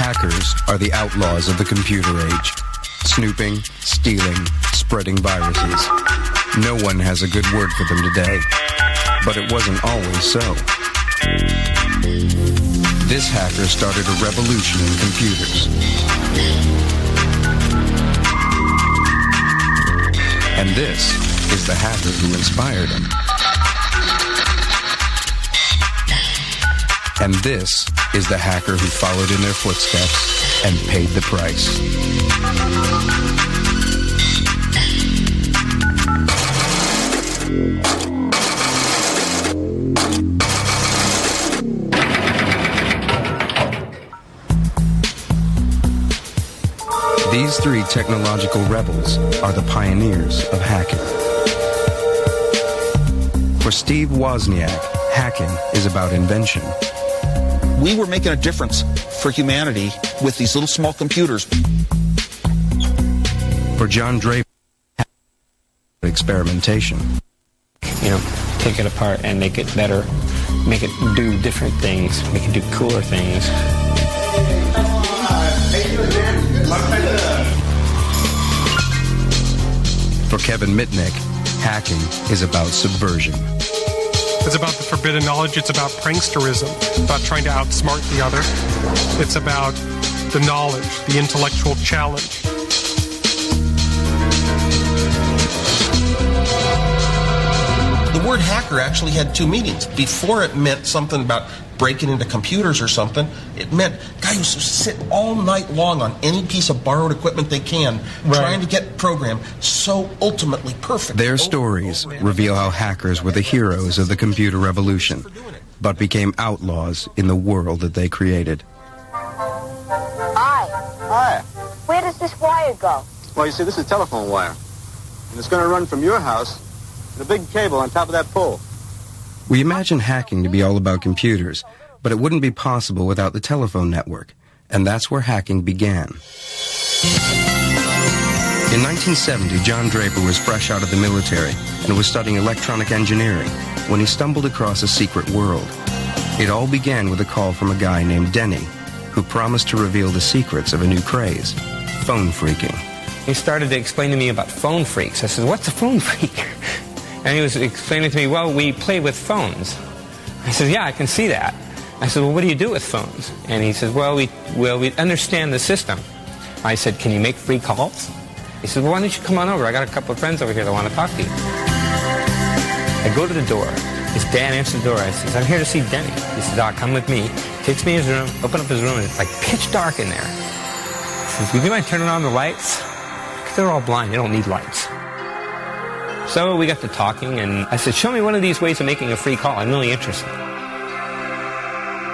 Hackers are the outlaws of the computer age. Snooping, stealing, spreading viruses. No one has a good word for them today. But it wasn't always so. This hacker started a revolution in computers. And this is the hacker who inspired him. And this is the hacker who followed in their footsteps and paid the price. These three technological rebels are the pioneers of hacking. For Steve Wozniak, hacking is about invention. We were making a difference for humanity with these little small computers. For John Draper, experimentation. You know, take it apart and make it better, make it do different things, make it do cooler things. For Kevin Mitnick, hacking is about subversion. It's about the forbidden knowledge. It's about pranksterism, about trying to outsmart the other. It's about the knowledge, the intellectual challenge. The word hacker actually had two meanings. Before it meant something about breaking into computers or something, it meant guy who sit all night long on any piece of borrowed equipment they can, trying to get programmed so ultimately perfect. Their stories reveal how hackers were the heroes of the computer revolution, but became outlaws in the world that they created. Hi. Hi. Where does this wire go? Well, you see, this is telephone wire. And it's going to run from your house to the big cable on top of that pole. We imagine hacking to be all about computers, but it wouldn't be possible without the telephone network, and that's where hacking began. In 1970, John Draper was fresh out of the military and was studying electronic engineering when he stumbled across a secret world. It all began with a call from a guy named Denny, who promised to reveal the secrets of a new craze, phone phreaking. He started to explain to me about phone phreaks. I said, what's a phone phreak? And he was explaining to me, well, we play with phones. I said, yeah, I can see that. I said, well, what do you do with phones? And he said, well, we understand the system. I said, can you make free calls? He said, well, why don't you come on over? I got a couple of friends over here that want to talk to you. I go to the door. His dad answers the door. I says, I'm here to see Denny. He says, Doc, come with me. Takes me in his room, open up his room, and it's like pitch dark in there. He says, would you mind turning on the lights? Because they're all blind. They don't need lights. So we got to talking, and I said, show me one of these ways of making a free call. I'm really interested.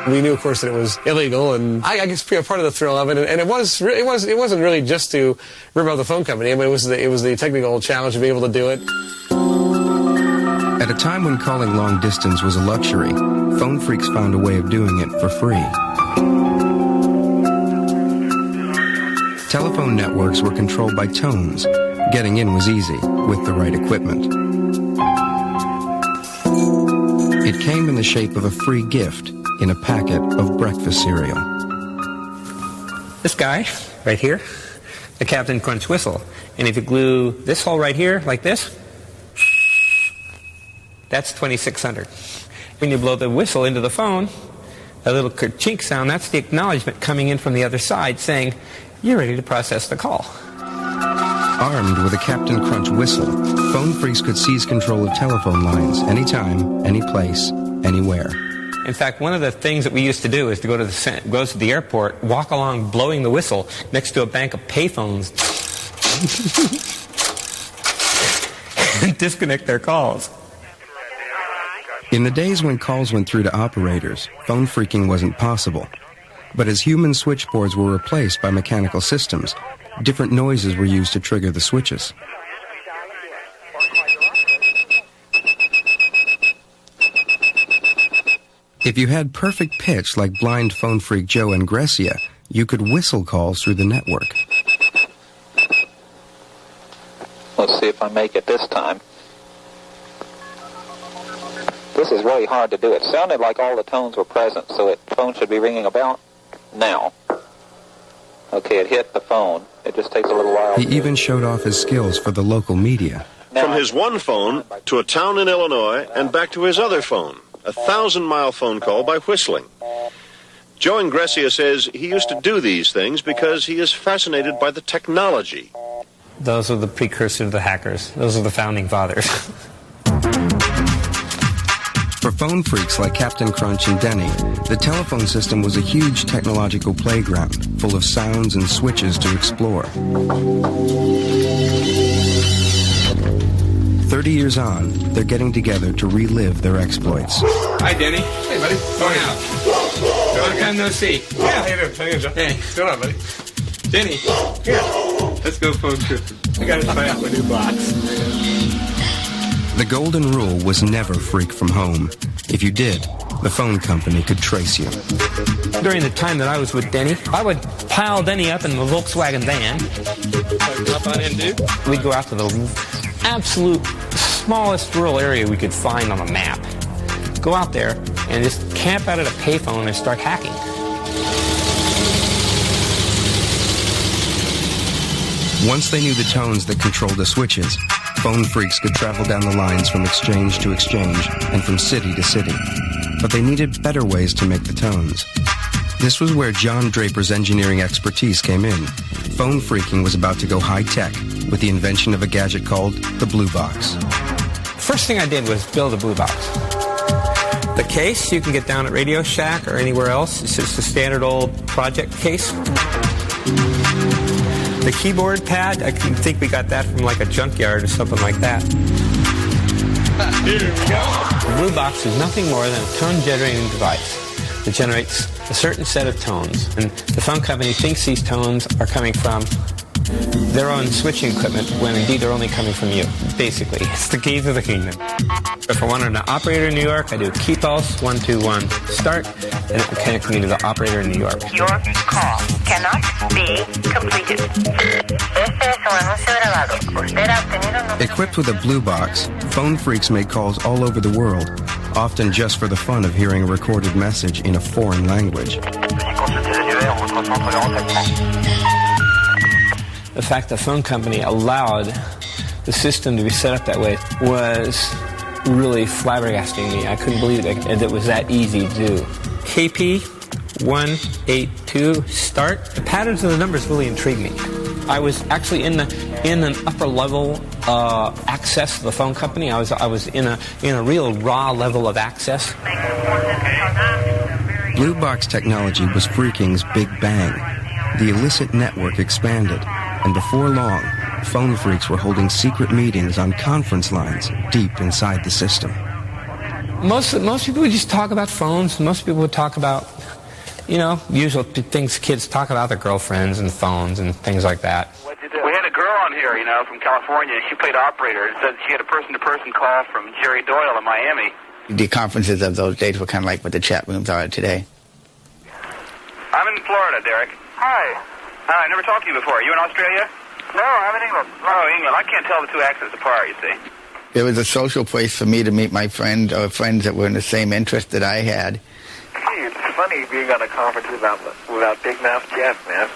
We knew, of course, that it was illegal, and I guess part of the thrill of it. And it wasn't really just to rip out the phone company. I mean, it was the technical challenge of being able to do it. At a time when calling long distance was a luxury, phone phreaks found a way of doing it for free. Telephone networks were controlled by tones. Getting in was easy, with the right equipment. It came in the shape of a free gift in a packet of breakfast cereal. This guy, right here, the Captain Crunch whistle. And if you glue this hole right here, like this, that's 2600. When you blow the whistle into the phone, a little chink sound, that's the acknowledgement coming in from the other side saying, you're ready to process the call. Armed with a Captain Crunch whistle, phone phreaks could seize control of telephone lines anytime, any place, anywhere. In fact, one of the things that we used to do is to go to the airport, walk along blowing the whistle next to a bank of payphones and disconnect their calls. In the days when calls went through to operators, phone phreaking wasn't possible. But as human switchboards were replaced by mechanical systems, different noises were used to trigger the switches. If you had perfect pitch like blind phone phreak Joe Engresia, you could whistle calls through the network. Let's see if I make it this time. This is really hard to do. It sounded like all the tones were present, so the phone should be ringing about now. Okay, it hit the phone. It just takes a little while. He even showed off his skills for the local media. From his one phone to a town in Illinois and back to his other phone, a 1,000-mile phone call by whistling. Joe Ingressia says he used to do these things because he is fascinated by the technology. Those are the precursors to the hackers. Those are the founding fathers. For phone freaks like Captain Crunch and Denny, the telephone system was a huge technological playground full of sounds and switches to explore. 30 years on, they're getting together to relive their exploits. Hi, Denny. Hey, buddy. Going out. Long time no see. Yeah, how you doing? How you doing, Joe? Hey. What's going on, buddy? Denny. Yeah. Let's go phone tripping. I got to try out my new box. The golden rule was never freak from home. If you did, the phone company could trace you. During the time that I was with Denny, I would pile Denny up in the Volkswagen van. Hop on in, dude. We'd go out to the absolute smallest rural area we could find on a map. Go out there and just camp out at a payphone and start hacking. Once they knew the tones that controlled the switches, phone freaks could travel down the lines from exchange to exchange and from city to city. But they needed better ways to make the tones. This was where John Draper's engineering expertise came in. Phone freaking was about to go high-tech with the invention of a gadget called the Blue Box. First thing I did was build a Blue Box. The case you can get down at Radio Shack or anywhere else. It's just a standard old project case. The keyboard pad, I think we got that from like a junkyard or something like that. Here we go. The Blue Box is nothing more than a tone-generating device that generates a certain set of tones. And the phone company thinks these tones are coming from their own switching equipment when indeed they're only coming from you. Basically, it's the key to the kingdom. If I wanted an operator in New York, I do key pulse 121 start, and it will connect me to the operator in New York. Your call cannot be completed. Equipped with a Blue Box, phone freaks made calls all over the world, often just for the fun of hearing a recorded message in a foreign language. The fact the phone company allowed the system to be set up that way was really flabbergasting me. I couldn't believe it was that easy to do. KP 182 start. The patterns of the numbers really intrigued me. I was actually in an upper level access to the phone company. I was in a real raw level of access. Blue Box technology was freaking's big bang. The illicit network expanded, and before long, phone freaks were holding secret meetings on conference lines deep inside the system. Most people would just talk about phones. Most people would talk about, usual things kids talk about, their girlfriends and phones and things like that. We had a girl on here, from California. She played operator and said she had a person-to-person call from Jerry Doyle in Miami. The conferences of those days were kind of like what the chat rooms are today. I'm in Florida, Derek. Hi. I never talked to you before. Are you in Australia? No, I'm in England. Oh, England. I can't tell the two accents apart, you see. It was a social place for me to meet my friends or friends that were in the same interest that I had. Gee, it's funny being on a conference without Big Mouth Jeff, man.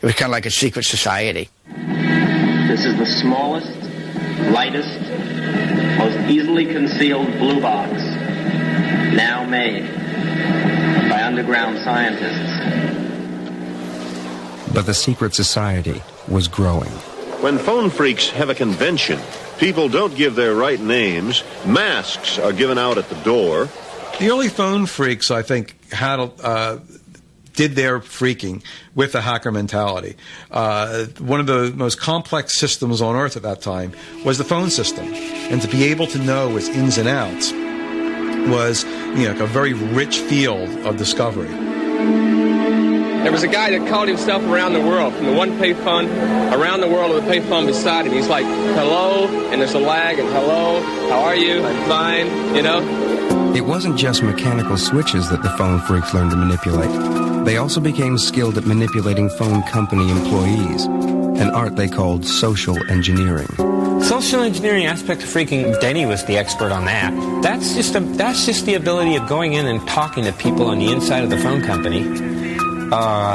It was kind of like a secret society. This is the smallest, lightest, most easily concealed blue box now made by underground scientists. But the secret society was growing. When phone freaks have a convention, people don't give their right names. Masks are given out at the door. The early phone freaks, I think, did their freaking with a hacker mentality. One of the most complex systems on Earth at that time was the phone system. And to be able to know its ins and outs was, a very rich field of discovery. There was a guy that called himself around the world, from the one payphone around the world with a payphone beside him. He's like, hello, and there's a lag, and hello, how are you? I'm fine, It wasn't just mechanical switches that the phone freaks learned to manipulate. They also became skilled at manipulating phone company employees, an art they called social engineering. Social engineering aspect of freaking, Denny was the expert on that. That's just the ability of going in and talking to people on the inside of the phone company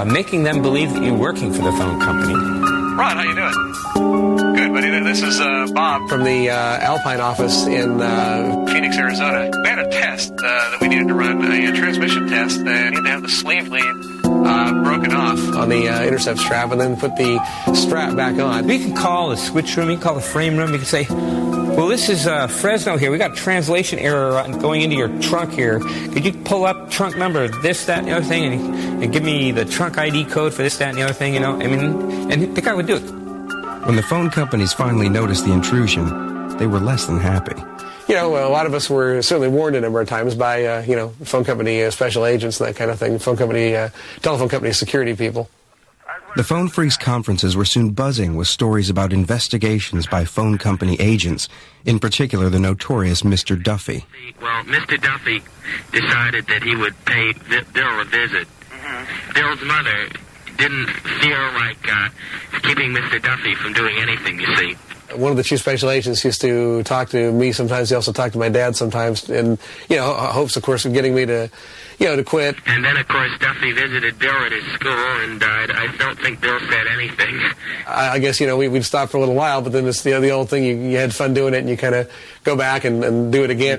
making them believe that you're working for the phone company. Ron, how you doing? Good, buddy. This is Bob from the Alpine office in Phoenix, Arizona. We had a test that we needed to run, a transmission test. They need to have the sleeve lead broken off on the intercept strap and then put the strap back on. We can call the switch room, you can call the frame room, you can say, well, this is Fresno here. We got a translation error going into your trunk here. Could you pull up trunk number this, that, and the other thing, and give me the trunk ID code for this, that, and the other thing, you know? I mean, and the guy would do it. When the phone companies finally noticed the intrusion, they were less than happy. You know, a lot of us were certainly warned a number of times by, phone company special agents and that kind of thing, telephone company security people. The Phone Freaks conferences were soon buzzing with stories about investigations by phone company agents, in particular the notorious Mr. Duffy. Well, Mr. Duffy decided that he would pay Bill a visit. Bill's mother didn't feel like keeping Mr. Duffy from doing anything, you see. One of the chief special agents used to talk to me sometimes. He also talked to my dad sometimes, and hopes, of course, of getting me to, to quit. And then, of course, Duffy visited Bill at his school, and I don't think Bill said anything. I guess we'd stop for a little while, but then it's the old thing. You had fun doing it, and you kind of go back and do it again.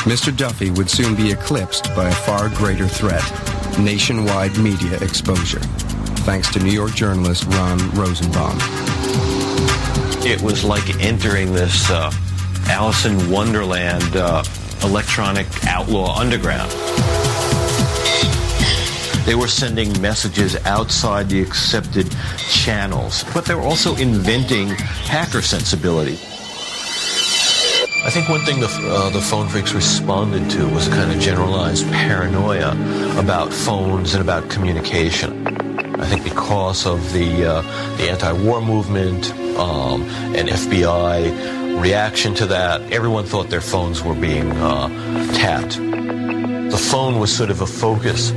Mr. Duffy would soon be eclipsed by a far greater threat: nationwide media exposure, thanks to New York journalist Ron Rosenbaum. It was like entering this Alice in Wonderland electronic outlaw underground. They were sending messages outside the accepted channels, but they were also inventing hacker sensibility. I think one thing the Phone Freaks responded to was a kind of generalized paranoia about phones and about communication. I think because of the anti-war movement and FBI reaction to that, everyone thought their phones were being tapped. The phone was sort of a focus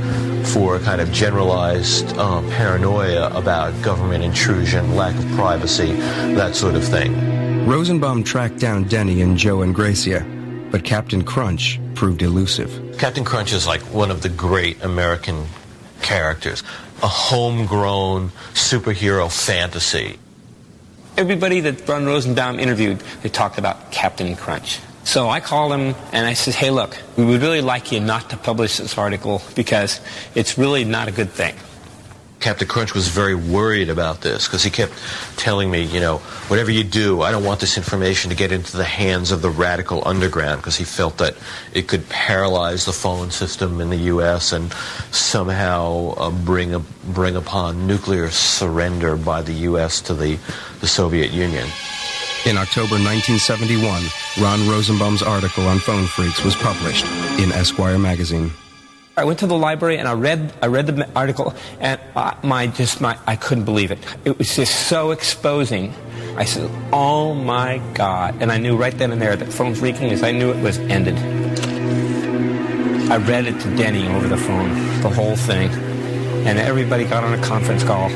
for a kind of generalized paranoia about government intrusion, lack of privacy, that sort of thing. Rosenbaum tracked down Denny and Joe and Gracia, but Captain Crunch proved elusive. Captain Crunch is like one of the great American characters, a homegrown superhero fantasy. Everybody that Ron Rosenbaum interviewed, they talked about Captain Crunch. So I called him and I said, hey, look, we would really like you not to publish this article because it's really not a good thing. Captain Crunch was very worried about this because he kept telling me, whatever you do, I don't want this information to get into the hands of the radical underground, because he felt that it could paralyze the phone system in the U.S. and somehow bring upon nuclear surrender by the U.S. to the Soviet Union. In October 1971, Ron Rosenbaum's article on Phone Freaks was published in Esquire magazine. I went to the library and I read the article, and I couldn't believe it. It was just so exposing. I said, oh my God. And I knew right then and there that phone freaking, I knew it was ended. I read it to Denny over the phone, the whole thing. And everybody got on a conference call.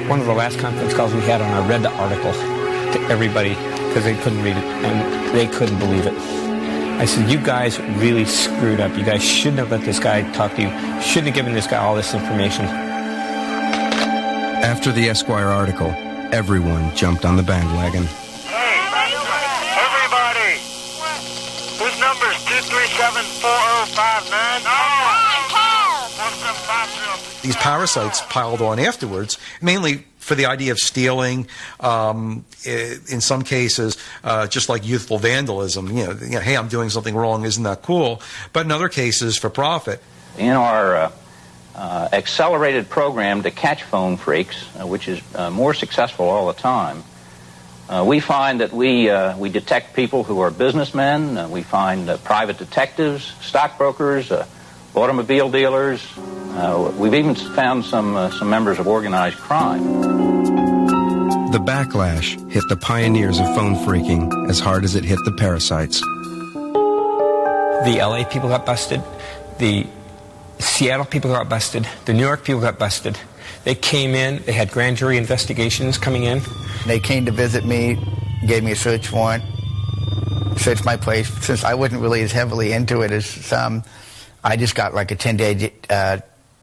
One of the last conference calls we had on, I read the article to everybody because they couldn't read it and they couldn't believe it. I said, you guys really screwed up. You guys shouldn't have let this guy talk to you. Shouldn't have given this guy all this information. After the Esquire article, everyone jumped on the bandwagon. Hey, everybody! Whose number is 237-4059? These parasites piled on afterwards, mainly for the idea of stealing, in some cases, just like youthful vandalism. Hey, I'm doing something wrong, isn't that cool? But in other cases, for profit. In our accelerated program to catch phone freaks, which is more successful all the time, we find that we detect people who are businessmen. We find private detectives, stockbrokers, automobile dealers. We've even found some members of organized crime. The backlash hit the pioneers of phone freaking as hard as it hit the parasites. The LA people got busted. The Seattle people got busted. The New York people got busted. They came in. They had grand jury investigations coming in. They came to visit me, gave me a search warrant, searched my place. Since I wasn't really as heavily into it as some, I just got like a 10-day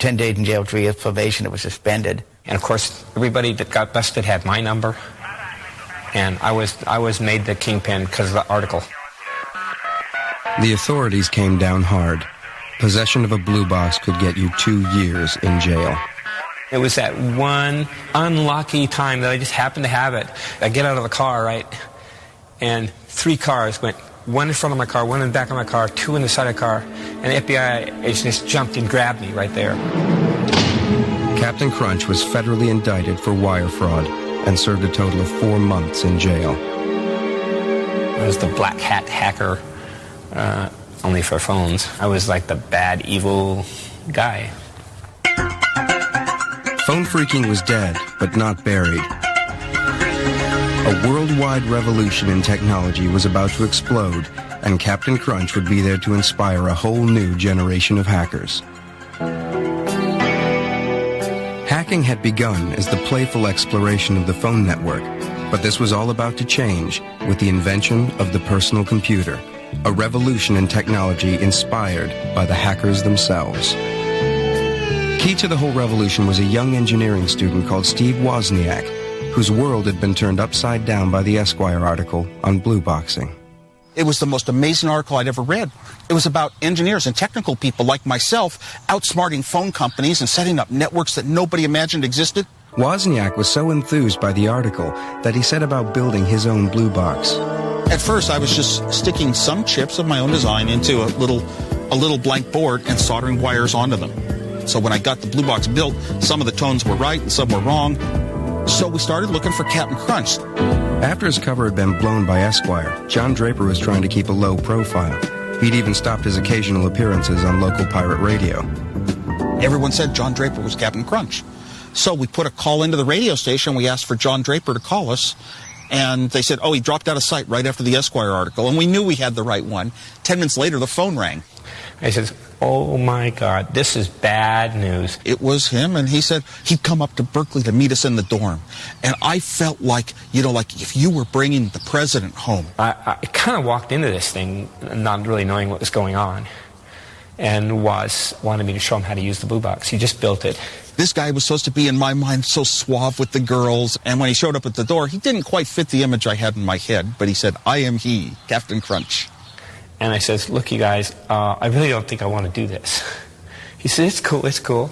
10 days in jail, 3 years probation. It was suspended. And of course, everybody that got busted had my number. And I was made the kingpin because of the article. The authorities came down hard. Possession of a blue box could get you 2 years in jail. It was that one unlucky time that I just happened to have it. I get out of the car, right, and 3 cars went, 1 in front of my car, 1 in the back of my car, 2 in the side of the car, and the FBI agent just jumped and grabbed me right there. Captain Crunch was federally indicted for wire fraud and served a total of 4 months in jail. I was the black hat hacker, only for phones. I was like the bad, evil guy. Phone phreaking was dead, but not buried. A worldwide revolution in technology was about to explode, and Captain Crunch would be there to inspire a whole new generation of hackers. Hacking had begun as the playful exploration of the phone network, but this was all about to change with the invention of the personal computer, a revolution in technology inspired by the hackers themselves. Key to the whole revolution was a young engineering student called Steve Wozniak, whose world had been turned upside down by the Esquire article on blue boxing. It was the most amazing article I'd ever read. It was about engineers and technical people like myself outsmarting phone companies and setting up networks that nobody imagined existed. Wozniak was so enthused by the article that he set about building his own blue box. At first, I was just sticking some chips of my own design into a little blank board and soldering wires onto them. So when I got the blue box built, some of the tones were right and some were wrong. So we started looking for Captain Crunch. After his cover had been blown by Esquire, John Draper was trying to keep a low profile. He'd even stopped his occasional appearances on local pirate radio. Everyone said John Draper was Captain Crunch. So we put a call into the radio station. We asked for John Draper to call us. And they said, oh, he dropped out of sight right after the Esquire article. And we knew we had the right one. 10 minutes later, the phone rang. I said, oh, my God, this is bad news. It was him, and he said he'd come up to Berkeley to meet us in the dorm. And I felt like, like if you were bringing the president home. I kind of walked into this thing not really knowing what was going on. And wanted me to show him how to use the blue box. He just built it. This guy was supposed to be, in my mind, so suave with the girls. And when he showed up at the door, he didn't quite fit the image I had in my head. But he said, I am he, Captain Crunch. And I says, look, you guys, I really don't think I want to do this. He said, it's cool, it's cool.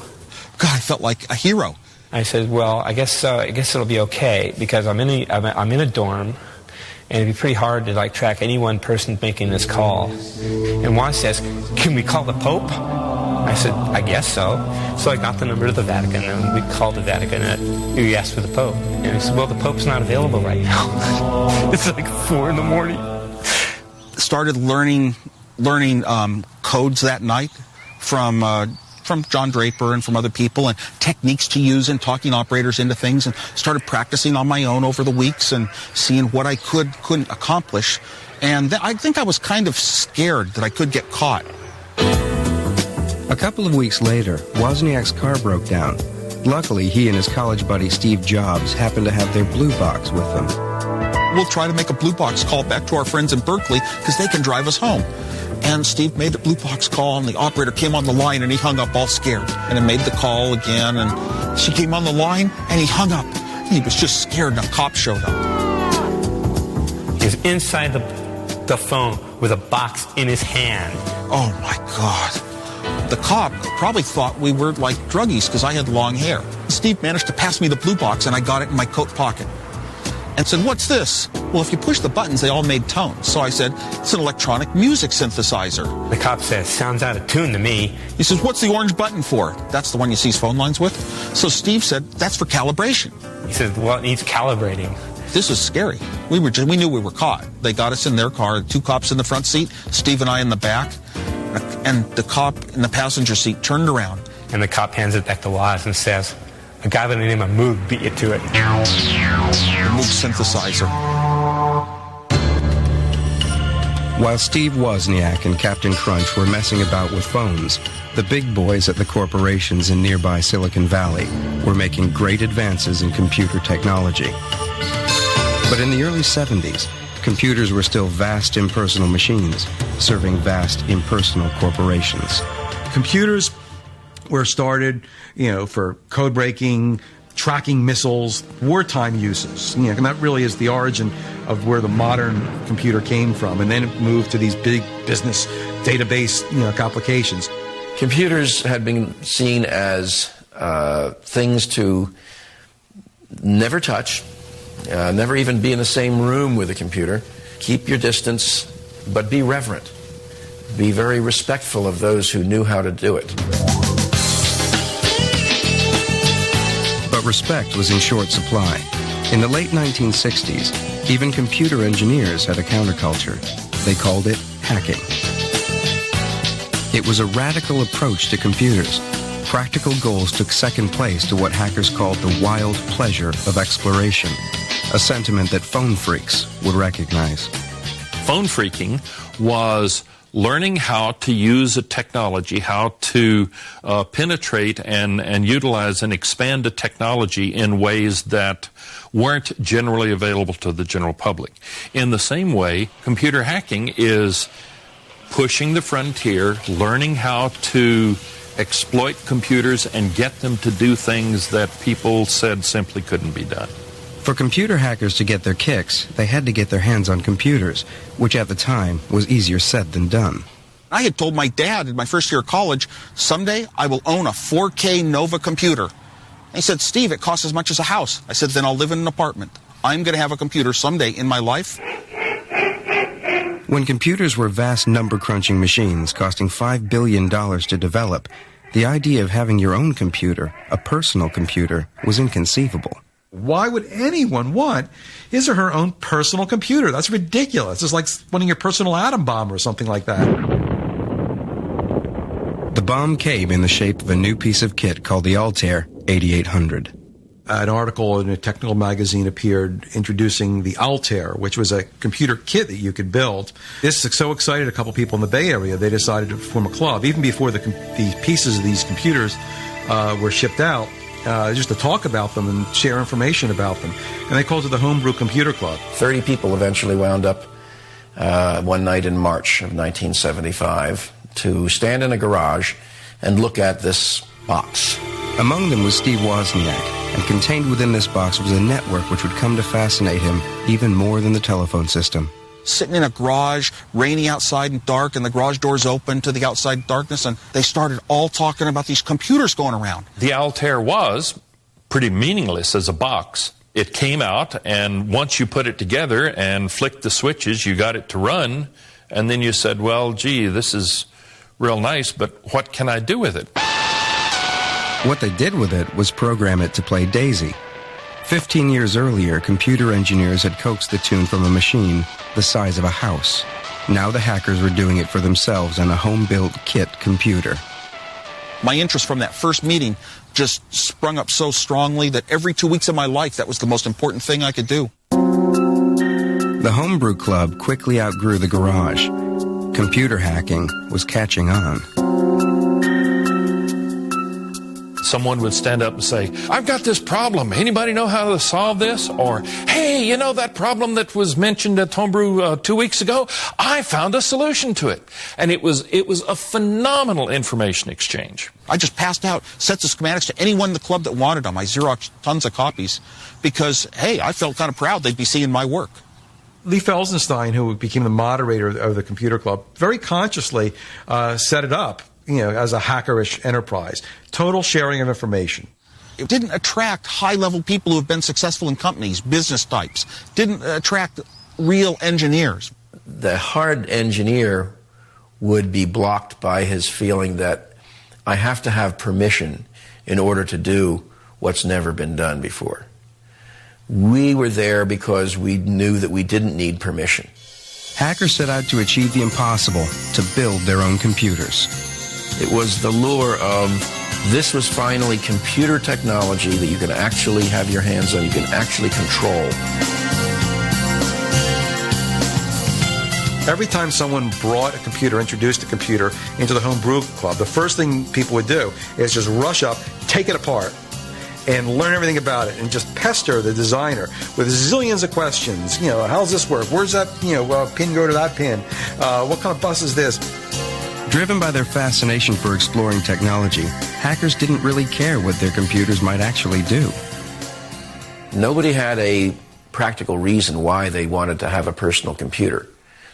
God, I felt like a hero. I said, well, I guess it'll be okay, because I'm in a dorm, and it'd be pretty hard to track any one person making this call. And Juan says, can we call the Pope? I said, I guess so. So I got the number to the Vatican, and we called the Vatican, and we asked for the Pope. And he said, well, the Pope's not available right now. It's like 4 in the morning. Started learning codes that night from John Draper and from other people, and techniques to use in talking operators into things, and started practicing on my own over the weeks and seeing what I couldn't accomplish. And I think I was kind of scared that I could get caught. A couple of weeks later, Wozniak's car broke down. Luckily, he and his college buddy Steve Jobs happened to have their blue box with them. We'll try to make a blue box call back to our friends in Berkeley because they can drive us home. And Steve made the blue box call, and the operator came on the line, and he hung up all scared. And he made the call again, and she came on the line, and he hung up. He was just scared, and a cop showed up. He was inside the phone with a box in his hand. Oh, my God. The cop probably thought we were like druggies because I had long hair. Steve managed to pass me the blue box, and I got it in my coat pocket. And said, what's this? Well, if you push the buttons, they all made tones. So I said, it's an electronic music synthesizer. The cop says, sounds out of tune to me. He says, what's the orange button for? That's the one you see phone lines with. So Steve said, that's for calibration. He said, well, it needs calibrating. This is scary. We knew we were caught. They got us in their car, 2 cops in the front seat, Steve and I in the back. And the cop in the passenger seat turned around. And the cop hands it back to Woz and says, a guy by the name of Moog beat you to it. The Moog synthesizer. While Steve Wozniak and Captain Crunch were messing about with phones, the big boys at the corporations in nearby Silicon Valley were making great advances in computer technology. But in the early 70s, computers were still vast impersonal machines, serving vast impersonal corporations. Computers were started, for code breaking, tracking missiles, wartime uses. And that really is the origin of where the modern computer came from. And then it moved to these big business database, applications. Computers had been seen as things to never touch, never even be in the same room with a computer. Keep your distance, but be reverent. Be very respectful of those who knew how to do it. But respect was in short supply. In the late 1960s, even computer engineers had a counterculture. They called it hacking. It was a radical approach to computers. Practical goals took second place to what hackers called the wild pleasure of exploration, a sentiment that phone freaks would recognize. Phone freaking was learning how to use a technology, how to penetrate and utilize and expand a technology in ways that weren't generally available to the general public. In the same way, computer hacking is pushing the frontier, learning how to exploit computers and get them to do things that people said simply couldn't be done. For computer hackers to get their kicks, they had to get their hands on computers, which at the time was easier said than done. I had told my dad in my first year of college, someday I will own a 4K Nova computer. And he said, Steve, it costs as much as a house. I said, then I'll live in an apartment. I'm going to have a computer someday in my life. When computers were vast number-crunching machines costing $5 billion to develop, the idea of having your own computer, a personal computer, was inconceivable. Why would anyone want his or her own personal computer? That's ridiculous. It's like wanting your personal atom bomb or something like that. The bomb came in the shape of a new piece of kit called the Altair 8800. An article in a technical magazine appeared introducing the Altair, which was a computer kit that you could build. This so excited a couple people in the Bay Area, they decided to form a club, even before the pieces of these computers were shipped out. Just to talk about them and share information about them. And they called it the Homebrew Computer Club. 30 people eventually wound up one night in March of 1975 to stand in a garage and look at this box. Among them was Steve Wozniak, and contained within this box was a network which would come to fascinate him even more than the telephone system. Sitting in a garage, rainy outside and dark, and the garage doors open to the outside darkness, and they started all talking about these computers going around. The Altair was pretty meaningless as a box. It came out, and once you put it together and flicked the switches, you got it to run, and then you said, well, gee, this is real nice, but what can I do with it? What they did with it was program it to play Daisy. 15 years earlier, computer engineers had coaxed the tune from a machine the size of a house. Now the hackers were doing it for themselves on a home-built kit computer. My interest from that first meeting just sprung up so strongly that every 2 weeks of my life, that was the most important thing I could do. The Homebrew Club quickly outgrew the garage. Computer hacking was catching on. Someone would stand up and say, I've got this problem. Anybody know how to solve this? Or, hey, you know that problem that was mentioned at Homebrew 2 weeks ago? I found a solution to it. And it was a phenomenal information exchange. I just passed out sets of schematics to anyone in the club that wanted them. I Xeroxed tons of copies because, hey, I felt kind of proud they'd be seeing my work. Lee Felsenstein, who became the moderator of the computer club, very consciously set it up, as a hackerish enterprise. Total sharing of information. It didn't attract high-level people who have been successful in companies, business types. Didn't attract real engineers. The hard engineer would be blocked by his feeling that I have to have permission in order to do what's never been done before. We were there because we knew that we didn't need permission. Hackers set out to achieve the impossible, to build their own computers. It was the lure of this was finally computer technology that you can actually have your hands on, you can actually control. Every time someone brought a computer, introduced a computer into the Homebrew Club, the first thing people would do is just rush up, take it apart, and learn everything about it, and just pester the designer with zillions of questions. How's this work? Where's that, pin go to that pin? What kind of bus is this? Driven by their fascination for exploring technology, hackers didn't really care what their computers might actually do. Nobody had a practical reason why they wanted to have a personal computer.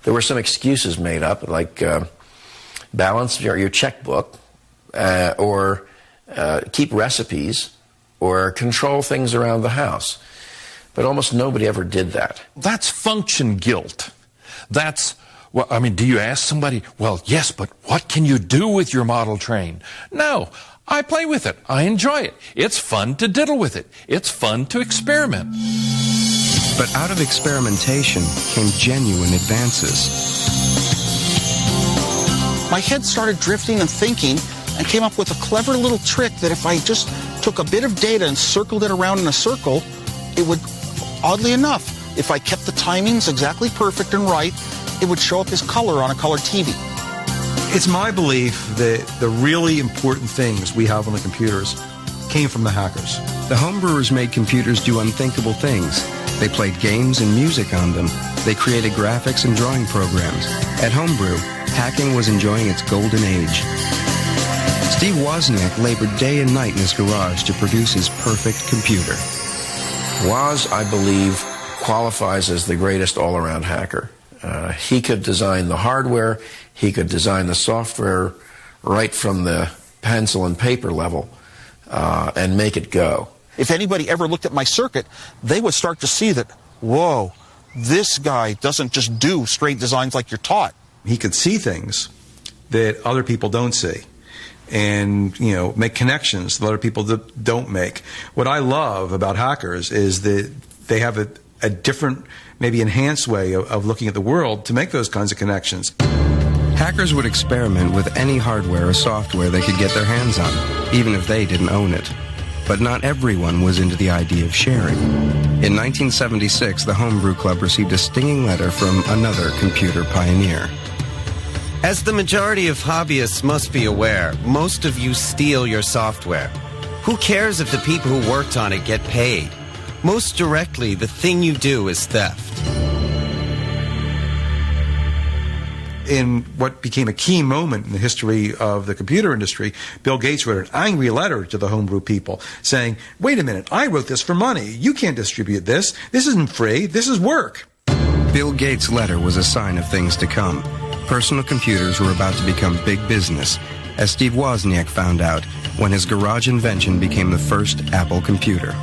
There were some excuses made up, like balance your checkbook, or keep recipes, or control things around the house. But almost nobody ever did that. That's function guilt. That's, well, I mean, do you ask somebody, well, yes, but what can you do with your model train? No, I play with it. I enjoy it. It's fun to diddle with it. It's fun to experiment. But out of experimentation came genuine advances. My head started drifting and thinking, and came up with a clever little trick that if I just took a bit of data and circled it around in a circle, it would, oddly enough, if I kept the timings exactly perfect and right, it would show up as color on a color TV. It's my belief that the really important things we have on the computers came from the hackers. The homebrewers made computers do unthinkable things. They played games and music on them. They created graphics and drawing programs. At Homebrew, hacking was enjoying its golden age. Steve Wozniak labored day and night in his garage to produce his perfect computer. Woz, I believe, qualifies as the greatest all-around hacker. He could design the hardware, he could design the software right from the pencil and paper level and make it go. If anybody ever looked at my circuit, they would start to see that, whoa, this guy doesn't just do straight designs like you're taught. He could see things that other people don't see, and make connections that other people don't make. What I love about hackers is that they have a different, maybe enhanced way of looking at the world to make those kinds of connections. Hackers would experiment with any hardware or software they could get their hands on, even if they didn't own it. But not everyone was into the idea of sharing. In 1976, the Homebrew Club received a stinging letter from another computer pioneer. As the majority of hobbyists must be aware, most of you steal your software. Who cares if the people who worked on it get paid? Most directly, the thing you do is theft. In what became a key moment in the history of the computer industry, Bill Gates wrote an angry letter to the homebrew people saying, wait a minute, I wrote this for money. You can't distribute this. This isn't free. This is work. Bill Gates' letter was a sign of things to come. Personal computers were about to become big business, as Steve Wozniak found out when his garage invention became the first Apple computer.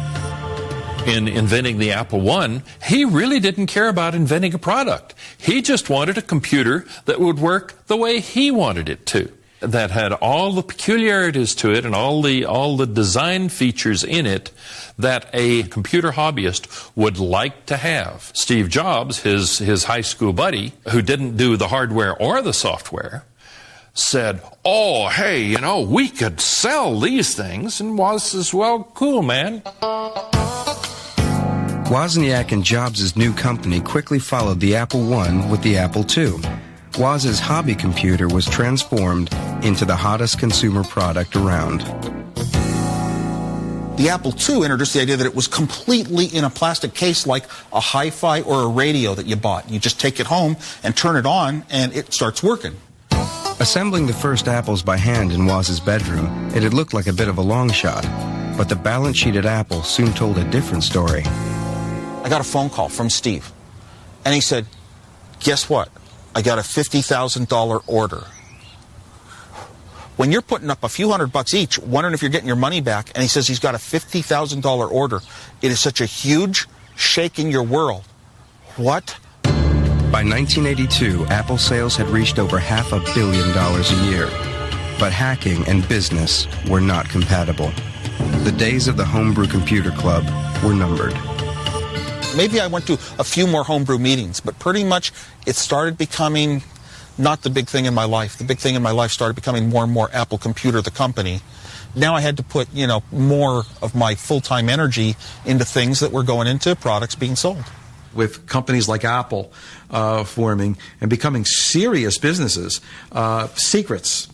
In inventing the Apple I, he really didn't care about inventing a product. He just wanted a computer that would work the way he wanted it to, that had all the peculiarities to it and all the design features in it that a computer hobbyist would like to have. Steve Jobs, his high school buddy, who didn't do the hardware or the software, said, oh, hey, we could sell these things. And Woz says, well, cool, man. Wozniak and Jobs' new company quickly followed the Apple I with the Apple II. Woz's hobby computer was transformed into the hottest consumer product around. The Apple II introduced the idea that it was completely in a plastic case like a hi-fi or a radio that you bought. You just take it home and turn it on and it starts working. Assembling the first apples by hand in Woz's bedroom, it had looked like a bit of a long shot. But the balance sheet at Apple soon told a different story. I got a phone call from Steve, and he said, guess what? I got a $50,000 order. When you're putting up a few $100 each, wondering if you're getting your money back, and he says he's got a $50,000 order, it is such a huge shake in your world. What? By 1982, Apple sales had reached over $500 million a year. But hacking and business were not compatible. The days of the Homebrew Computer Club were numbered. Maybe I went to a few more homebrew meetings, but pretty much it started becoming not the big thing in my life. The big thing in my life started becoming more and more Apple Computer, the company. Now I had to put, more of my full-time energy into things that were going into products being sold. With companies like Apple forming and becoming serious businesses, secrets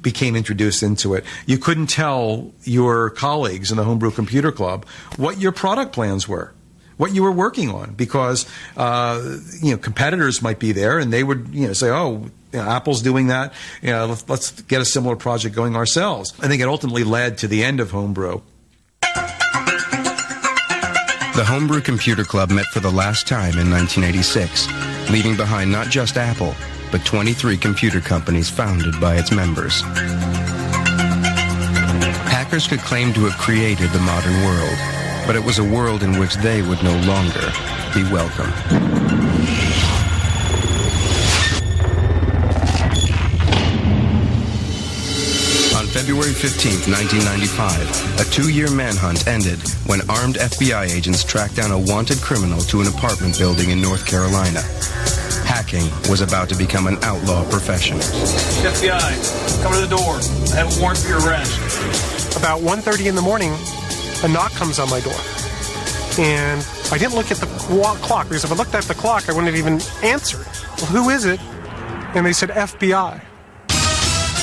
became introduced into it. You couldn't tell your colleagues in the Homebrew Computer Club what your product plans were. what you were working on, because competitors might be there and they would say, oh, Apple's doing that, let's get a similar project going ourselves. I think it ultimately led to the end of Homebrew. The Homebrew Computer Club met for the last time in 1986, leaving behind not just Apple, but 23 computer companies founded by its members. Hackers could claim to have created the modern world, but it was a world in which they would no longer be welcome. On February 15, 1995, a 2-year manhunt ended when armed FBI agents tracked down a wanted criminal to an apartment building in North Carolina. Hacking was about to become an outlaw profession. FBI, come to the door. I have a warrant for your arrest. About 1:30 in the morning, a knock comes on my door. And I didn't look at the clock, because if I looked at the clock, I wouldn't have even answered. Well, who is it? And they said FBI.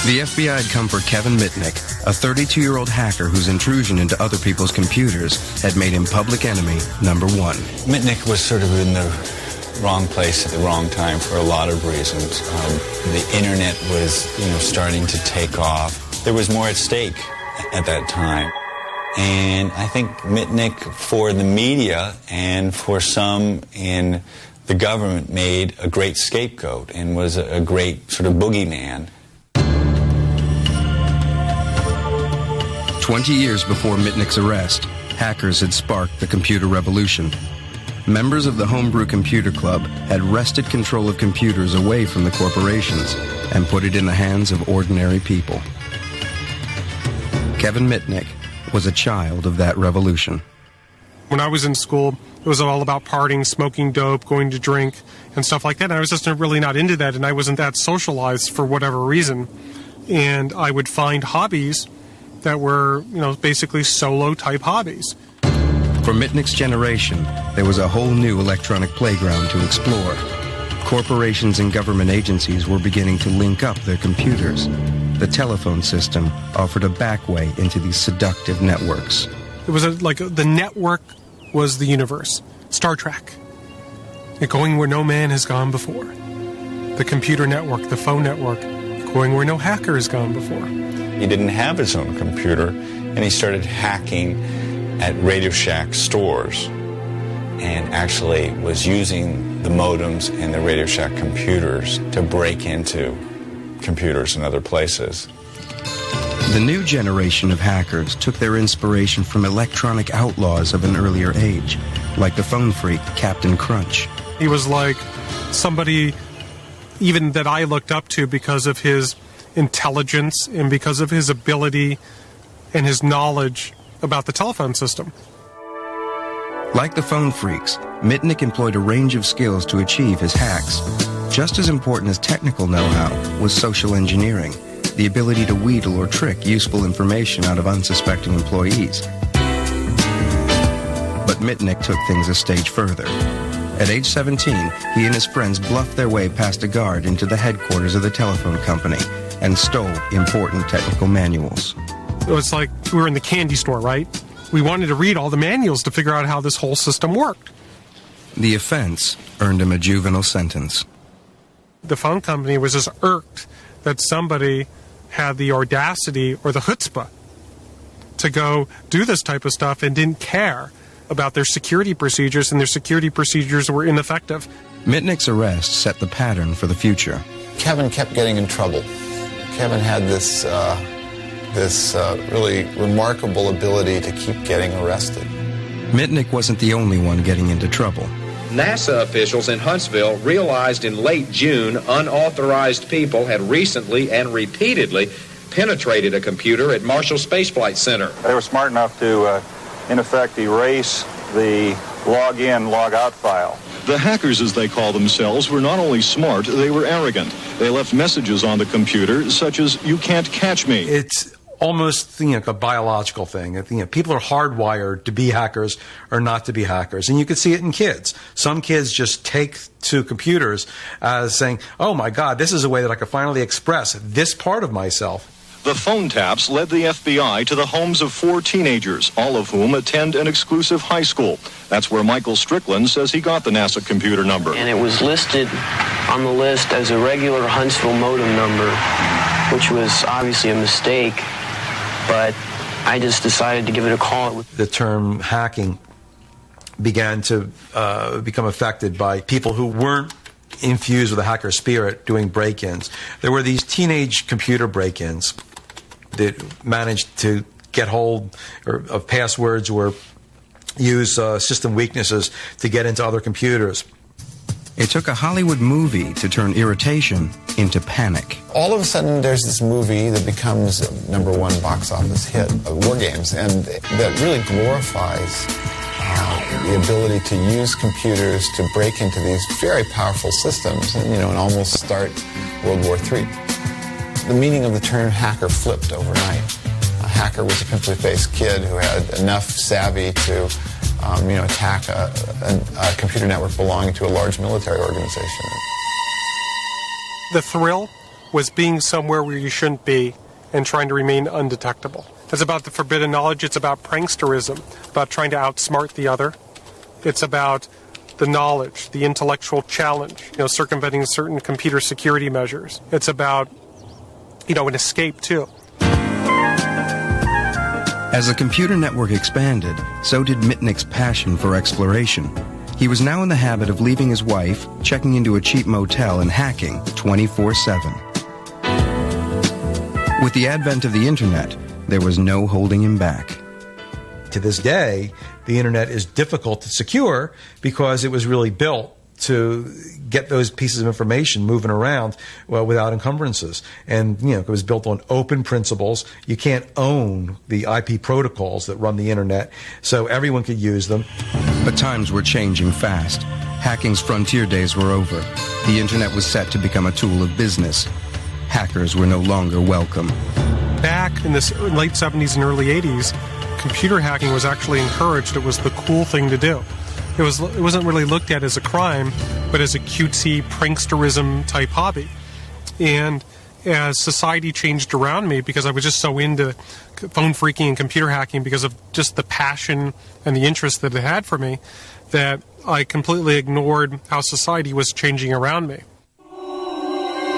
The FBI had come for Kevin Mitnick, a 32-year-old hacker whose intrusion into other people's computers had made him public enemy number 1. Mitnick was sort of in the wrong place at the wrong time for a lot of reasons. The internet was, starting to take off. There was more at stake at that time. And I think Mitnick, for the media and for some in the government, made a great scapegoat and was a great sort of boogeyman. 20 years before Mitnick's arrest, hackers had sparked the computer revolution. Members of the Homebrew Computer Club had wrested control of computers away from the corporations and put it in the hands of ordinary people. Kevin Mitnick was a child of that revolution. When I was in school, it was all about partying, smoking dope, going to drink, and stuff like that. And I was just really not into that, and I wasn't that socialized for whatever reason. And I would find hobbies that were, basically solo-type hobbies. For Mitnick's generation, there was a whole new electronic playground to explore. Corporations and government agencies were beginning to link up their computers. The telephone system offered a back way into these seductive networks. It was the network was the universe. Star Trek. Going where no man has gone before. The computer network, the phone network, going where no hacker has gone before. He didn't have his own computer, and he started hacking at Radio Shack stores and actually was using the modems and the Radio Shack computers to break into computers in other places. The new generation of hackers took their inspiration from electronic outlaws of an earlier age, like the phone freak Captain Crunch. He was like somebody even that I looked up to because of his intelligence and because of his ability and his knowledge about the telephone system. Like the phone freaks, Mitnick employed a range of skills to achieve his hacks. Just as important as technical know-how was social engineering, the ability to wheedle or trick useful information out of unsuspecting employees. But Mitnick took things a stage further. At age 17, he and his friends bluffed their way past a guard into the headquarters of the telephone company and stole important technical manuals. It was like we were in the candy store, right? We wanted to read all the manuals to figure out how this whole system worked. The offense earned him a juvenile sentence. The phone company was just irked that somebody had the audacity or the chutzpah to go do this type of stuff and didn't care about their security procedures, and their security procedures were ineffective. Mitnick's arrest set the pattern for the future. Kevin kept getting in trouble. Kevin had this really remarkable ability to keep getting arrested. Mitnick wasn't the only one getting into trouble. NASA officials in Huntsville realized in late June unauthorized people had recently and repeatedly penetrated a computer at Marshall Space Flight Center. They were smart enough to, in effect, erase the log-in, log-out file. The hackers, as they call themselves, were not only smart, they were arrogant. They left messages on the computer, such as, "You can't catch me." It's almost a biological thing. People are hardwired to be hackers or not to be hackers. And you can see it in kids. Some kids just take to computers as saying, oh my God, this is a way that I can finally express this part of myself. The phone taps led the FBI to the homes of 4 teenagers, all of whom attend an exclusive high school. That's where Michael Strickland says he got the NASA computer number. And it was listed on the list as a regular Huntsville modem number, which was obviously a mistake, but I just decided to give it a call. The term hacking began to become affected by people who weren't infused with a hacker spirit doing break-ins. There were these teenage computer break-ins that managed to get hold of passwords or use system weaknesses to get into other computers. It took a Hollywood movie to turn irritation into panic. All of a sudden, there's this movie that becomes a #1 box office hit of War Games, and that really glorifies the ability to use computers to break into these very powerful systems and, and almost start World War III. The meaning of the term hacker flipped overnight. A hacker was a pimply-faced kid who had enough savvy to attack a computer network belonging to a large military organization. The thrill was being somewhere where you shouldn't be and trying to remain undetectable. It's about the forbidden knowledge. It's about pranksterism, about trying to outsmart the other. It's about the knowledge, the intellectual challenge, circumventing certain computer security measures. It's about, an escape, too. As the computer network expanded, so did Mitnick's passion for exploration. He was now in the habit of leaving his wife, checking into a cheap motel, and hacking 24/7. With the advent of the internet, there was no holding him back. To this day, the internet is difficult to secure because it was really built to get those pieces of information moving around without encumbrances. And, it was built on open principles. You can't own the IP protocols that run the internet, so everyone could use them. But times were changing fast. Hacking's frontier days were over. The internet was set to become a tool of business. Hackers were no longer welcome. Back in the late 70s and early 80s, computer hacking was actually encouraged. It was the cool thing to do. It wasn't really looked at as a crime, but as a cutesy pranksterism type hobby. And as society changed around me, because I was just so into phone phreaking and computer hacking because of just the passion and the interest that it had for me, that I completely ignored how society was changing around me.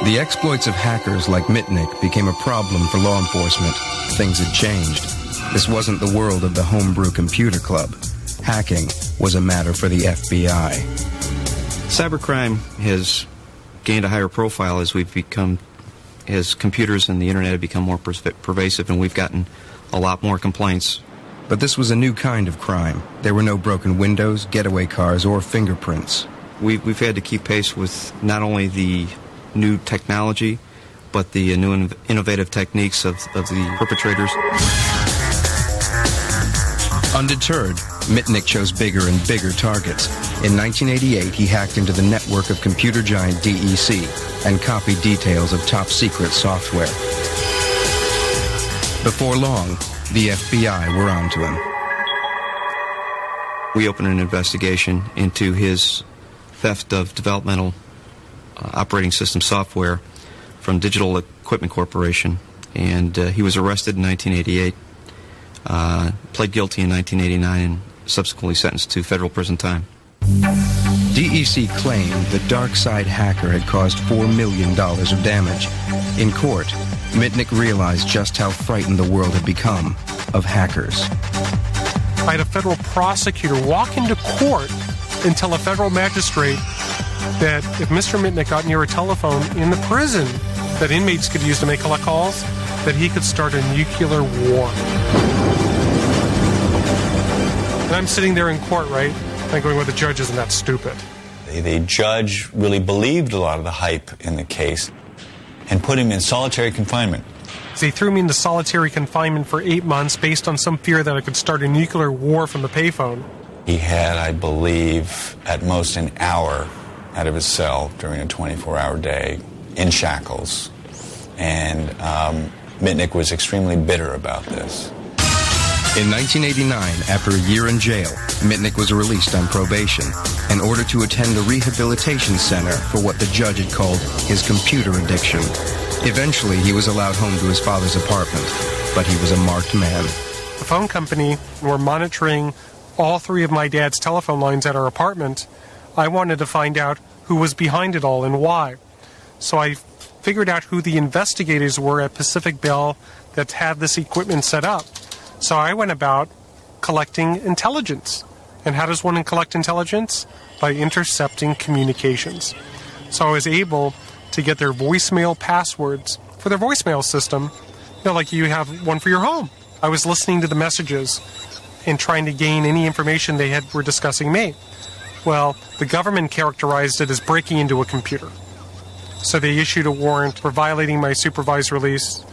The exploits of hackers like Mitnick became a problem for law enforcement. Things had changed. This wasn't the world of the homebrew computer club. Hacking was a matter for the FBI. Cybercrime has gained a higher profile as computers and the internet have become more pervasive, and we've gotten a lot more complaints. But this was a new kind of crime. There were no broken windows, getaway cars, or fingerprints. We've had to keep pace with not only the new technology, but the new innovative techniques of the perpetrators. Undeterred, Mitnick chose bigger and bigger targets. In 1988, he hacked into the network of computer giant DEC and copied details of top-secret software. Before long, the FBI were onto him. We opened an investigation into his theft of developmental operating system software from Digital Equipment Corporation, and he was arrested in 1988, pled guilty in 1989, and subsequently sentenced to federal prison time. DEC claimed the DarkSide hacker had caused $4 million of damage. In court, Mitnick realized just how frightened the world had become of hackers. I had a federal prosecutor walk into court and tell a federal magistrate that if Mr. Mitnick got near a telephone in the prison that inmates could use to make collect calls, that he could start a nuclear war. And I'm sitting there in court, right? I'm going, well, the judge isn't that stupid. The judge really believed a lot of the hype in the case and put him in solitary confinement. So he threw me into solitary confinement for 8 months based on some fear that I could start a nuclear war from the payphone. He had, I believe, at most an hour out of his cell during a 24-hour day in shackles. And Mitnick was extremely bitter about this. In 1989, after a year in jail, Mitnick was released on probation in order to attend a rehabilitation center for what the judge had called his computer addiction. Eventually, he was allowed home to his father's apartment, but he was a marked man. The phone company were monitoring all 3 of my dad's telephone lines at our apartment. I wanted to find out who was behind it all and why. So I figured out who the investigators were at Pacific Bell that had this equipment set up. So I went about collecting intelligence. And how does one collect intelligence? By intercepting communications. So I was able to get their voicemail passwords for their voicemail system, like you have one for your home. I was listening to the messages and trying to gain any information they were discussing me. Well, the government characterized it as breaking into a computer. So they issued a warrant for violating my supervised release,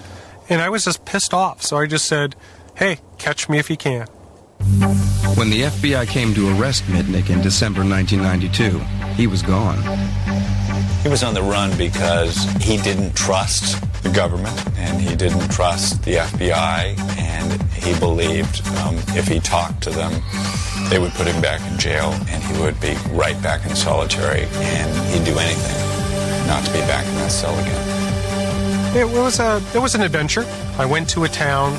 and I was just pissed off. So I just said, hey, catch me if you can. When the FBI came to arrest Mitnick in December 1992, he was gone. He was on the run because he didn't trust the government and he didn't trust the FBI, and he believed if he talked to them, they would put him back in jail and he would be right back in solitary, and he'd do anything not to be back in that cell again. It was an adventure. I went to a town,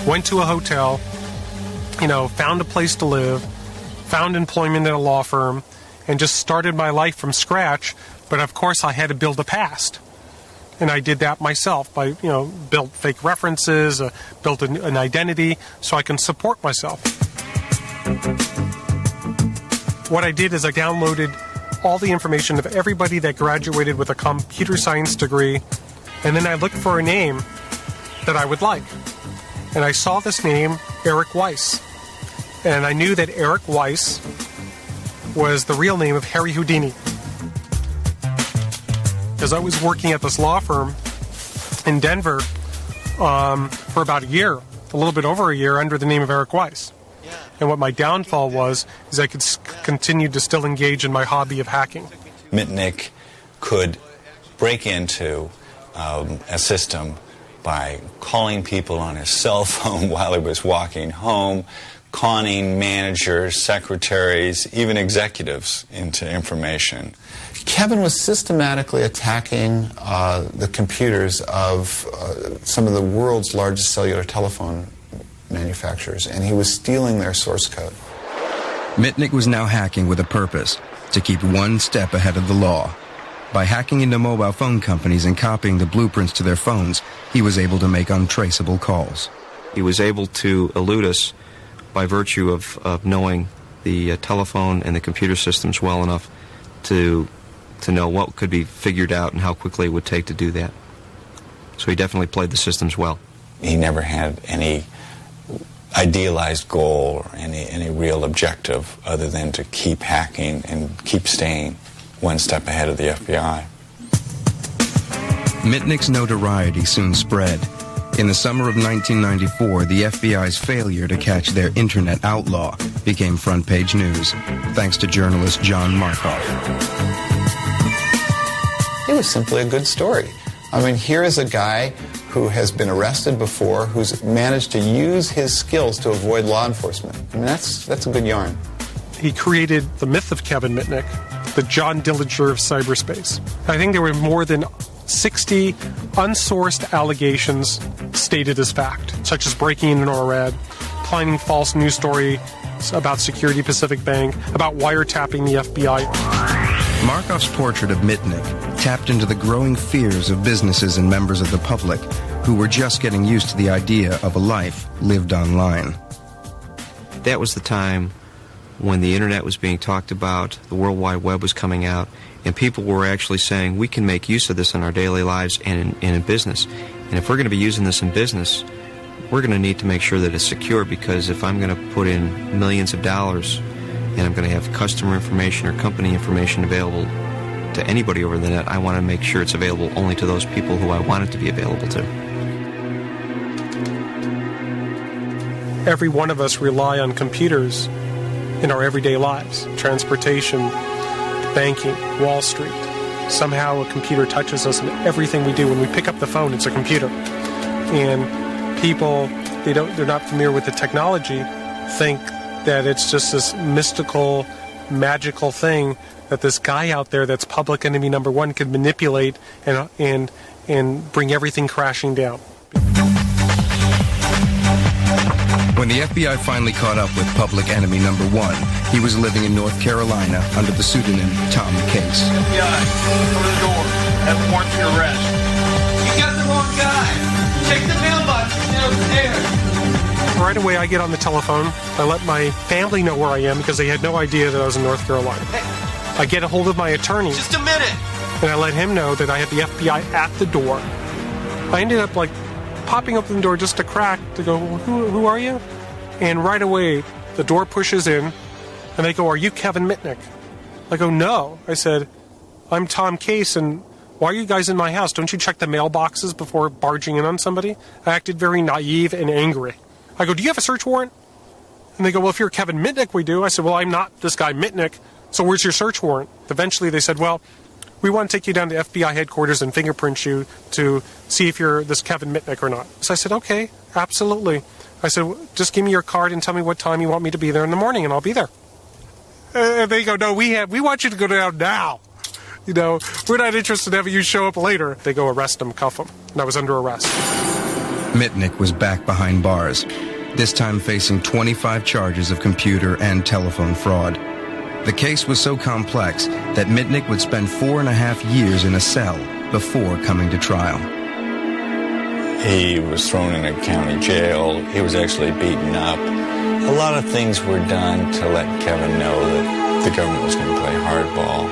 went to a hotel, found a place to live, found employment at a law firm, and just started my life from scratch. But of course, I had to build a past. And I did that myself by, built fake references, built an identity so I can support myself. What I did is I downloaded all the information of everybody that graduated with a computer science degree, and then I looked for a name that I would like. And I saw this name, Eric Weiss. And I knew that Eric Weiss was the real name of Harry Houdini. Because I was working at this law firm in Denver for about a year, a little bit over a year, under the name of Eric Weiss. And what my downfall was is I could continue to still engage in my hobby of hacking. Mitnick could break into a system by calling people on his cell phone while he was walking home, conning managers, secretaries, even executives into information. Kevin was systematically attacking the computers of some of the world's largest cellular telephone manufacturers, and he was stealing their source code. Mitnick was now hacking with a purpose, to keep one step ahead of the law. By hacking into mobile phone companies and copying the blueprints to their phones, he was able to make untraceable calls. He was able to elude us by virtue of knowing the telephone and the computer systems well enough to know what could be figured out and how quickly it would take to do that. So he definitely played the systems well. He never had any idealized goal or any real objective other than to keep hacking and keep staying one step ahead of the FBI. Mitnick's notoriety soon spread. In the summer of 1994, the FBI's failure to catch their internet outlaw became front-page news, thanks to journalist John Markoff. It was simply a good story. I mean, here is a guy who has been arrested before, who's managed to use his skills to avoid law enforcement. I mean, that's a good yarn. He created the myth of Kevin Mitnick, the John Dillinger of cyberspace. I think there were more than 60 unsourced allegations stated as fact, such as breaking into NORAD, planning false news story about Security Pacific Bank, about wiretapping the FBI. Markoff's portrait of Mitnick tapped into the growing fears of businesses and members of the public who were just getting used to the idea of a life lived online. That was the time when the internet was being talked about, the World Wide Web was coming out, and people were actually saying, we can make use of this in our daily lives and in business. And if we're going to be using this in business, we're going to need to make sure that it's secure, because if I'm going to put in millions of dollars and I'm going to have customer information or company information available to anybody over the net, I want to make sure it's available only to those people who I want it to be available to. Every one of us rely on computers in our everyday lives. Transportation, banking, Wall Street. Somehow a computer touches us in everything we do. When we pick up the phone, it's a computer. And people they're not familiar with the technology, think that it's just this mystical, magical thing that this guy out there that's public enemy number one could manipulate and bring everything crashing down. When the FBI finally caught up with public enemy number one, he was living in North Carolina under the pseudonym Tom Case. FBI, come to the door. Have a warrant for your arrest. You got the wrong guy. Check the mailbox downstairs. Right away, I get on the telephone. I let my family know where I am because they had no idea that I was in North Carolina. I get a hold of my attorney. Just a minute. And I let him know that I had the FBI at the door. I ended up popping open the door just a crack to go, well, who are you? And right away, the door pushes in, and they go, are you Kevin Mitnick? I go, no. I said, I'm Tom Case, and why are you guys in my house? Don't you check the mailboxes before barging in on somebody? I acted very naive and angry. I go, do you have a search warrant? And they go, well, if you're Kevin Mitnick, we do. I said, well, I'm not this guy Mitnick, so where's your search warrant? Eventually, they said, well, we want to take you down to FBI headquarters and fingerprint you to see if you're this Kevin Mitnick or not. So I said, okay, absolutely. I said, just give me your card and tell me what time you want me to be there in the morning, and I'll be there. And they go, no, we want you to go down now. You know, we're not interested in having you show up later. They go arrest him, cuff him, and I was under arrest. Mitnick was back behind bars, this time facing 25 charges of computer and telephone fraud. The case was so complex that Mitnick would spend 4.5 years in a cell before coming to trial. He was thrown in a county jail. He was actually beaten up. A lot of things were done to let Kevin know that the government was going to play hardball.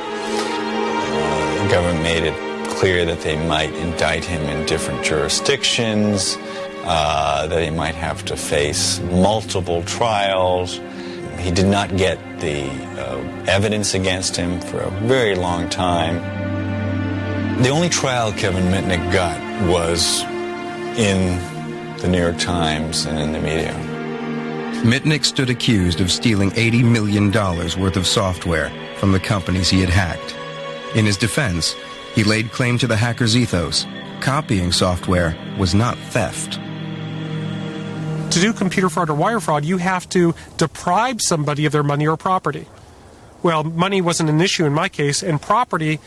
The government made it clear that they might indict him in different jurisdictions, that he might have to face multiple trials. He did not get the evidence against him for a very long time. The only trial Kevin Mitnick got was in the New York Times and in the media. Mitnick stood accused of stealing $80 million worth of software from the companies he had hacked. In his defense, he laid claim to the hacker's ethos. Copying software was not theft. To do computer fraud or wire fraud, you have to deprive somebody of their money or property. Well, money wasn't an issue in my case, and property,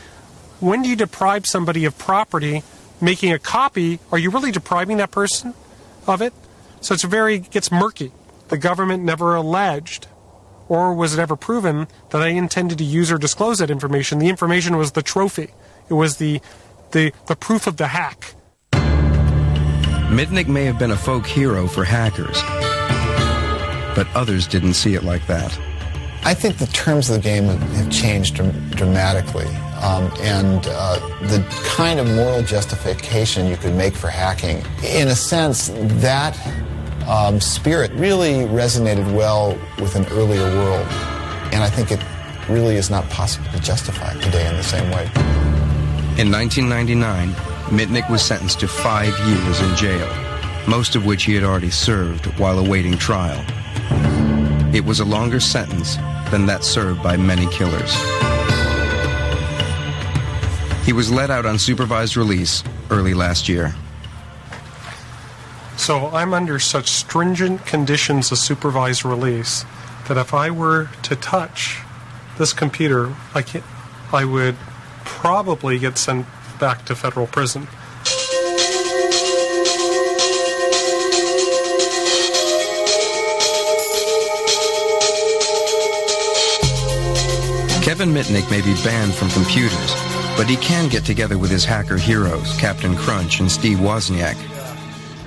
when do you deprive somebody of property? Making a copy, are you really depriving that person of it? So it gets murky. The government never alleged, or was it ever proven, that I intended to use or disclose that information. The information was the trophy. It was the proof of the hack. Mitnick may have been a folk hero for hackers, but others didn't see it like that. I think the terms of the game have changed dramatically, and the kind of moral justification you could make for hacking, in a sense, that spirit really resonated well with an earlier world, and I think it really is not possible to justify it today in the same way. In 1999, Mitnick was sentenced to 5 years in jail, most of which he had already served while awaiting trial. It was a longer sentence than that served by many killers. He was let out on supervised release early last year. So I'm under such stringent conditions of supervised release that if I were to touch this computer, I would probably get sent back to federal prison. Kevin Mitnick may be banned from computers, but he can get together with his hacker heroes, Captain Crunch and Steve Wozniak.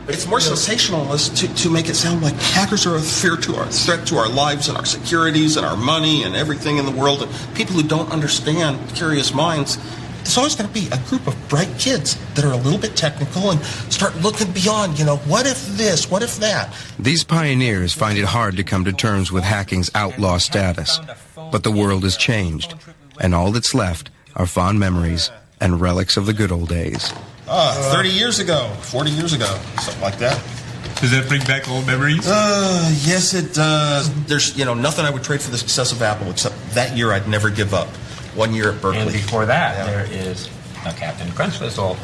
It's more sensationalist to make it sound like hackers are a threat to our lives and our securities and our money and everything in the world. And people who don't understand, curious minds, there's always going to be a group of bright kids that are a little bit technical and start looking beyond, what if this, what if that? These pioneers find it hard to come to terms with hacking's outlaw status. But the world has changed, and all that's left are fond memories and relics of the good old days. 30 years ago, 40 years ago, something like that. Does that bring back old memories? Yes, it does. There's, nothing I would trade for the success of Apple, except that year I'd never give up. 1 year at Berkeley. And before that, there is a Captain Crunch whistle.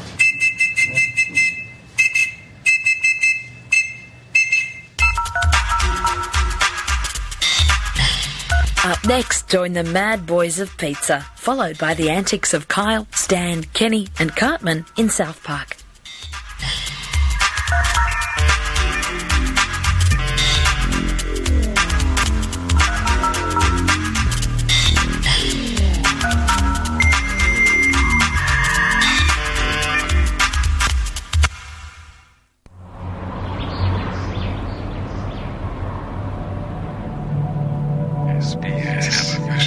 Up next, join the Mad Boys of Pizza, followed by the antics of Kyle, Stan, Kenny and Cartman in South Park. SBS